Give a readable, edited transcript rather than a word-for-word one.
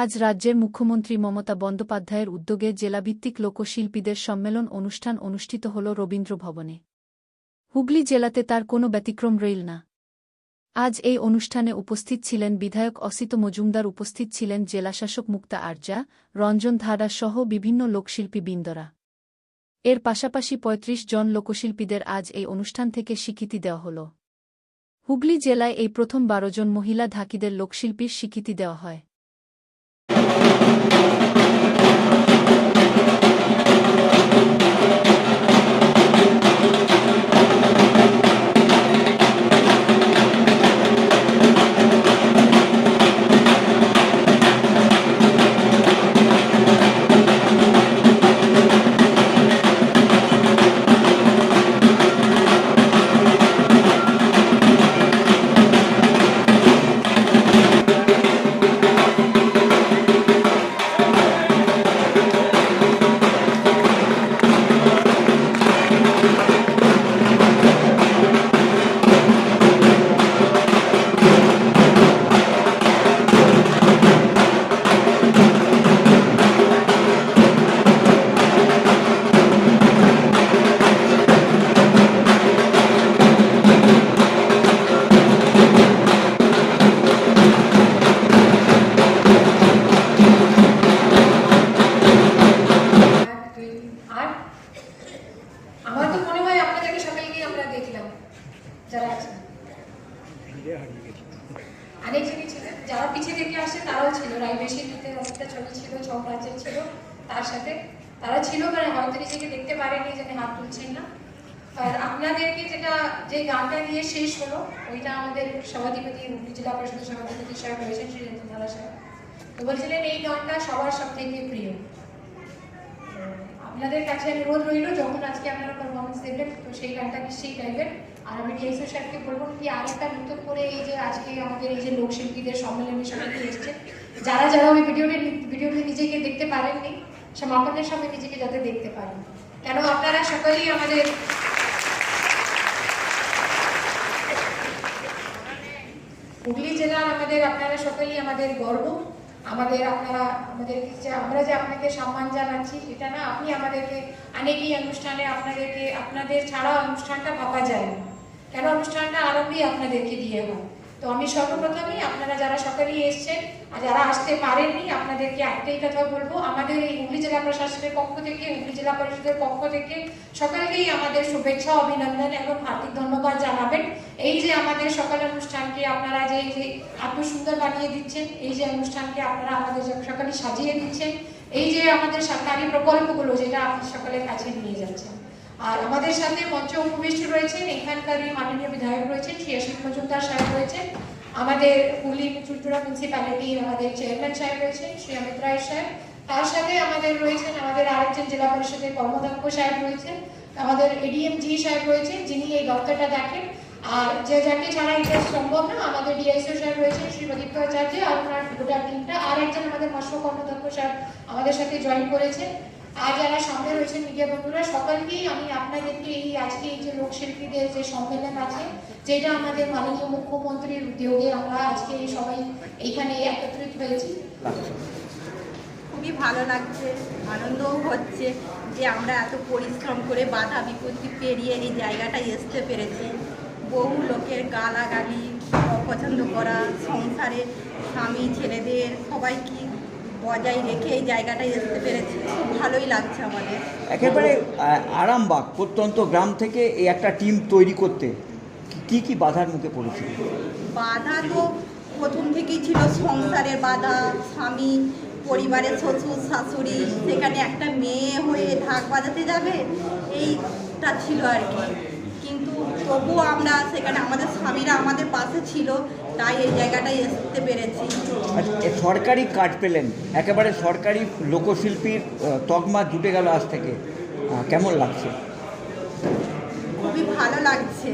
আজ রাজ্যের মুখ্যমন্ত্রী মমতা বন্দ্যোপাধ্যায়ের উদ্যোগে জেলাভিত্তিক লোকশিল্পীদের সম্মেলন অনুষ্ঠান অনুষ্ঠিত হল রবীন্দ্র ভবনে। হুগলি জেলাতে তার কোনো ব্যতিক্রম রইল না। আজ এই অনুষ্ঠানে উপস্থিত ছিলেন বিধায়ক অসিত মজুমদার, উপস্থিত ছিলেন জেলাশাসক মুক্তা আরজা, রঞ্জন ধারা সহ বিভিন্ন লোকশিল্পীবৃন্দরা। এর পাশাপাশি ৩৫ জন লোকশিল্পীদের আজ এই অনুষ্ঠান থেকে স্বীকৃতি দেওয়া হল। হুগলি জেলায় এই প্রথম ১২ জন মহিলা ঢাকিদের লোকশিল্পীর স্বীকৃতি দেওয়া হয়। আমার তো মনে হয় আপনাদেরকে সকালকেই আমরা দেখলাম, যারা আছেন অনেক জনই ছিলেন, যারা পিছিয়ে থেকে আসে তারাও ছিল, রায়বেশিতে অনেকটা ছবি ছিল, ছক রাজ্যের ছিল, তার সাথে তারা ছিল, মানে হয়তো নিজেকে দেখতে পারেনি, যেন হাত তুলছেন না। আর আপনাদেরকে যে গানটা দিয়ে শেষ হলো, ওইটা আমাদের সভাধিপতি, জেলা পরিষদের সভাধিপতি সাহেব রয়েছেন, শ্রীরঞ্জন ধারা সাহেব, তো বলছিলেন এই গানটা সবার সব থেকে প্রিয়। আপনাদের কাছে অনুরোধ রইল, যখন আজকে আপনারা পারফরমেন্স দেবেন তো সেই গানটা নিশ্চয়ই গাইবেন। আর আমি ডিএসও সাহেবকে বলবো কি আর একটা নতুন করে এই যে আজকে আমাদের এই যে লোকশিল্পীদের সম্মেলনের সাথে এসেছে, যারা যারা ওই ভিডিওটি নিজেকে দেখতে পারেননি, সমাপনের সময় নিজেকে যাতে দেখতে পারেন, কেন আপনারা সকলেই আমাদের হুগলি জেলার, আপনারা সকলেই আমাদের গর্ব। আমরা যে আপনাকে সম্মান জানাচ্ছি এটা না, আপনি আমাদেরকে অনেকই অনুষ্ঠানে আপনাদের ছাড়া অনুষ্ঠানটা ভাবা যায় না, কেন অনুষ্ঠানটা আরম্ভই আপনাদেরকে দিয়ে হয়। তো আমি সর্বপ্রথমেই আপনারা যারা সকলেই এসছেন আর যারা আসতে পারেননি, আপনাদেরকে একটাই কথা বলবো, আমাদের এই হুগলি জেলা প্রশাসনের পক্ষ থেকে, হুগলি জেলা পরিষদের পক্ষ থেকে সকলকেই আমাদের শুভেচ্ছা, অভিনন্দন এবং হার্দিক ধন্যবাদ জানাবেন। এই যে আমাদের সকাল অনুষ্ঠানকে আপনারা যে এত সুন্দর বানিয়ে দিচ্ছেন, এই যে অনুষ্ঠানকে আপনারা আমাদের সকালে সাজিয়ে দিচ্ছেন, এই যে আমাদের সরকারি প্রকল্পগুলো যেটা আপনি সকলের কাছে নিয়ে যাচ্ছেন। আর আমাদের সাথে মঞ্চে উপবিষ্ট রয়েছেন এখানকারই মাননীয় বিধায়ক রয়েছেন, শ্রী অসিত মজুমদার সাহেব রয়েছেন, আমাদের হুগলি চুঁচুড়া মিউনিসিপ্যালিটির আমাদের চেয়ারম্যান সাহেব রয়েছেন, শ্রী অমিত রায় সাহেব, তার সাথে আমাদের রয়েছেন আমাদের আরেকজন জেলা পরিষদের কর্মদক্ষ সাহেব রয়েছেন, আমাদের এডিএম জি সাহেব রয়েছেন, যিনি এই দপ্তরটা দেখেন। আর যাকে ছাড়া এটা সম্ভব না, আমাদের ডিআইসিও সাহেব রয়েছেন শ্রী প্রদীপ্ত আচার্য, আর ওনার গোটা টিমটা, আর একজন আমাদের মৎস্য কর্মদক্ষ সাহেব আমাদের সাথে জয়েন করেছেন। আর যারা সামনে রয়েছেন মিডিয়া বন্ধুরা, সকলকেই আমি আপনাদেরকে আজকে এই যে লোকশিল্পীদের যে সম্মেলন আছে, যেটা আমাদের মাননীয় মুখ্যমন্ত্রীর উদ্যোগে আমরা আজকে সবাই এইখানে একত্রিত হয়েছি, খুবই ভালো লাগছে, আনন্দও হচ্ছে যে আমরা এত পরিশ্রম করে বাধা বিপত্তি পেরিয়ে এই জায়গাটায় আসতে পেরেছি। বহু লোকের গালাগালি, অপছন্দ করা, সংসারে স্বামী ছেলেদের সবাইকে বজায় রেখে এই জায়গাটায় আসতে পেরেছি, খুব ভালোই লাগছে আমাদের। একেবারে আরামবাগ প্রত্যন্ত গ্রাম থেকে এই একটা টিম তৈরি করতে কি কি বাধার মুখে পড়েছিল? বাধা তো প্রথম থেকেই ছিল, সংসারের বাধা, স্বামী, পরিবারের শ্বশুর শাশুড়ি, সেখানে একটা মেয়ে হয়ে ঢাক বাজাতে যাবে, এইটা ছিল আর কি। কিন্তু তবুও আমরা সেখানে, আমাদের স্বামীরা আমাদের পাশে ছিল, তাই এই জায়গাটায় আসতে পেরেছি। সরকারি কাজ পেলেন, একেবারে সরকারি লোকশিল্পীর তকমা জুটে গেল আজ থেকে, কেমন লাগছে? খুবই ভালো লাগছে।